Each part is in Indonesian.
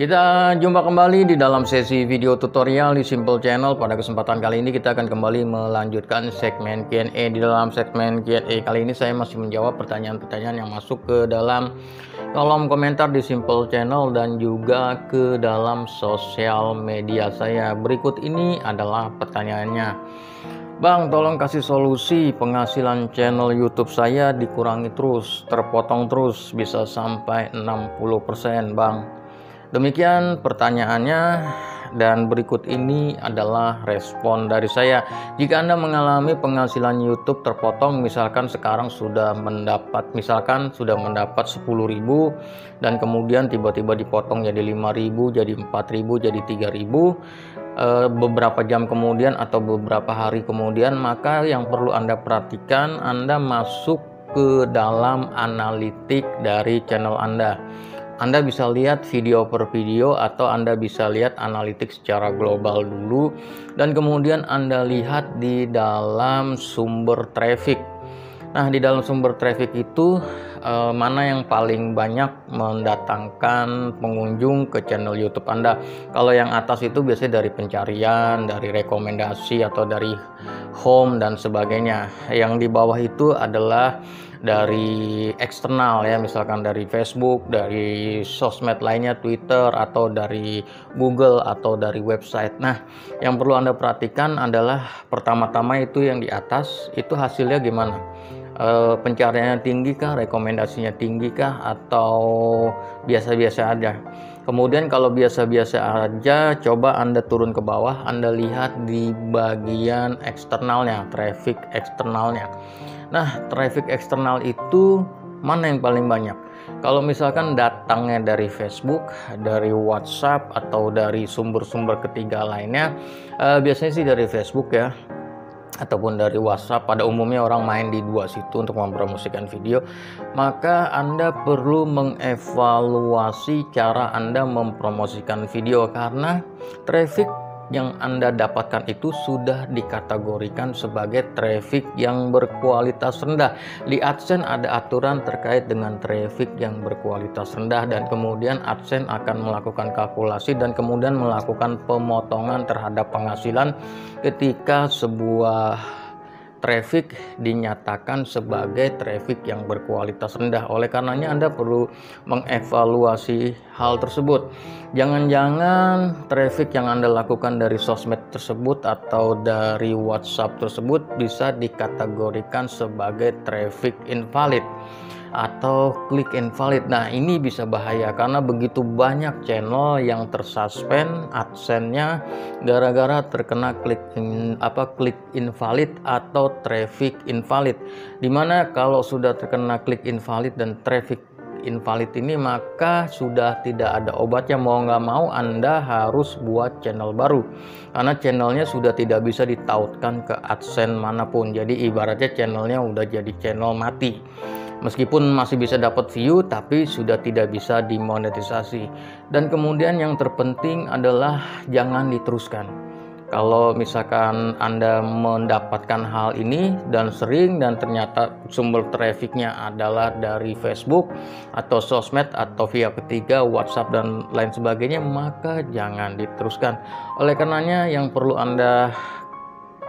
Kita jumpa kembali di dalam sesi video tutorial di Simple Channel. Pada kesempatan kali ini kita akan kembali melanjutkan segmen Q&A. Di dalam segmen Q&A kali ini saya masih menjawab pertanyaan-pertanyaan yang masuk ke dalam kolom komentar di Simple Channel dan juga ke dalam sosial media saya. Berikut ini adalah pertanyaannya. Bang, tolong kasih solusi penghasilan channel YouTube saya dikurangi terus, terpotong terus, bisa sampai 60%, Bang. Demikian pertanyaannya, dan berikut ini adalah respon dari saya. Jika Anda mengalami penghasilan YouTube terpotong, misalkan sekarang sudah mendapat 10.000 dan kemudian tiba-tiba dipotong jadi 5.000, jadi 4.000, jadi 3.000 beberapa jam kemudian atau beberapa hari kemudian, maka yang perlu Anda perhatikan, Anda masuk ke dalam analitik dari channel Anda. Anda bisa lihat video per video atau Anda bisa lihat analitik secara global dulu, dan kemudian Anda lihat di dalam sumber traffic. Nah, di dalam sumber traffic itu mana yang paling banyak mendatangkan pengunjung ke channel YouTube Anda. Kalau yang atas itu biasanya dari pencarian, dari rekomendasi atau dari home dan sebagainya. Yang di bawah itu adalah dari eksternal ya, misalkan dari Facebook, dari sosmed lainnya, Twitter, atau dari Google, atau dari website. Nah, yang perlu Anda perhatikan adalah pertama-tama itu yang di atas, itu hasilnya gimana? Pencariannya tinggi kah, rekomendasinya tinggi kah, atau biasa-biasa aja. Kemudian kalau biasa-biasa aja, coba Anda turun ke bawah, Anda lihat di bagian eksternalnya, traffic eksternalnya. Nah, traffic eksternal itu mana yang paling banyak? Kalau misalkan datangnya dari Facebook, dari WhatsApp, atau dari sumber-sumber ketiga lainnya, biasanya sih dari Facebook ya, ataupun dari WhatsApp. Pada umumnya orang main di dua situ untuk mempromosikan video. Maka Anda perlu mengevaluasi cara Anda mempromosikan video, karena traffic yang Anda dapatkan itu sudah dikategorikan sebagai traffic yang berkualitas rendah. Di AdSense ada aturan terkait dengan traffic yang berkualitas rendah, dan kemudian AdSense akan melakukan kalkulasi dan kemudian melakukan pemotongan terhadap penghasilan ketika sebuah traffic dinyatakan sebagai traffic yang berkualitas rendah. Oleh karenanya Anda perlu mengevaluasi hal tersebut. Jangan-jangan traffic yang Anda lakukan dari sosmed tersebut atau dari WhatsApp tersebut bisa dikategorikan sebagai traffic invalid atau klik invalid. Nah, ini bisa bahaya karena begitu banyak channel yang tersuspend AdSense-nya gara-gara terkena klik invalid atau traffic invalid. Dimana kalau sudah terkena klik invalid dan traffic invalid ini, maka sudah tidak ada obatnya. Mau nggak mau Anda harus buat channel baru, karena channelnya sudah tidak bisa ditautkan ke AdSense manapun. Jadi ibaratnya channelnya udah jadi channel mati. Meskipun masih bisa dapat view, tapi sudah tidak bisa dimonetisasi. Dan kemudian yang terpenting adalah jangan diteruskan. Kalau misalkan Anda mendapatkan hal ini dan sering, dan ternyata sumber trafficnya adalah dari Facebook atau sosmed atau via ketiga, WhatsApp dan lain sebagainya, maka jangan diteruskan. Oleh karenanya yang perlu Anda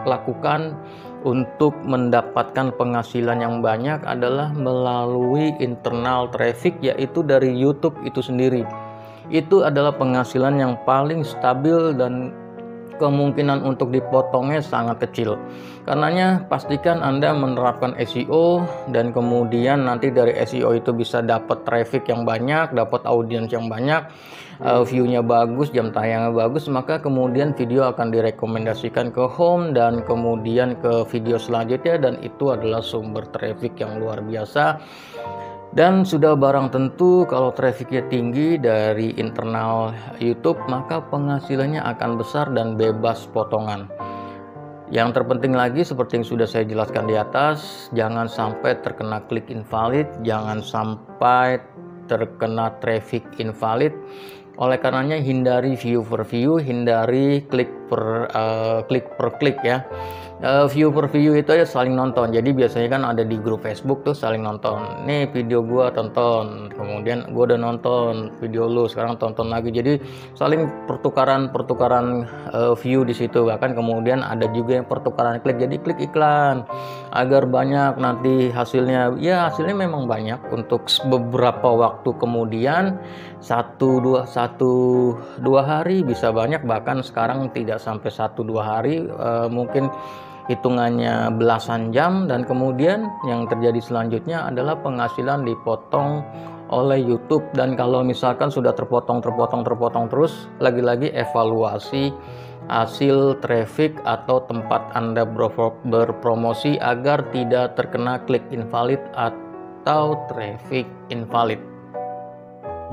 lakukan untuk mendapatkan penghasilan yang banyak adalah melalui internal traffic, yaitu dari YouTube itu sendiri. Itu adalah penghasilan yang paling stabil dan kemungkinan untuk dipotongnya sangat kecil. Karenanya pastikan Anda menerapkan SEO, dan kemudian nanti dari SEO itu bisa dapat traffic yang banyak, dapat audiens yang banyak, view-nya bagus, jam tayangnya bagus, maka kemudian video akan direkomendasikan ke home dan kemudian ke video selanjutnya, dan itu adalah sumber traffic yang luar biasa. Dan sudah barang tentu kalau trafficnya tinggi dari internal YouTube, maka penghasilannya akan besar dan bebas potongan. Yang terpenting lagi, seperti yang sudah saya jelaskan di atas, jangan sampai terkena klik invalid, jangan sampai terkena traffic invalid. Oleh karenanya hindari view per view, hindari klik klik per klik ya. View per view itu ya saling nonton. Jadi biasanya kan ada di grup Facebook tuh saling nonton. Nih video gua tonton, kemudian gua udah nonton video lu, sekarang tonton lagi. Jadi saling pertukaran view di situ. Bahkan kemudian ada juga yang pertukaran klik. Jadi klik iklan agar banyak nanti hasilnya. Ya hasilnya memang banyak untuk beberapa waktu kemudian, 1-2 hari bisa banyak, bahkan sekarang tidak sampai 1-2 hari, mungkin hitungannya belasan jam. Dan kemudian yang terjadi selanjutnya adalah penghasilan dipotong oleh YouTube. Dan kalau misalkan sudah terpotong terus, lagi-lagi evaluasi hasil traffic atau tempat Anda berpromosi agar tidak terkena klik invalid atau traffic invalid.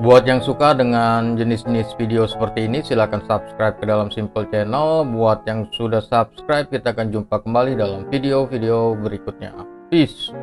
Buat yang suka dengan jenis-jenis video seperti ini, silahkan subscribe ke dalam Simple Channel. Buat yang sudah subscribe, kita akan jumpa kembali dalam video-video berikutnya. Peace.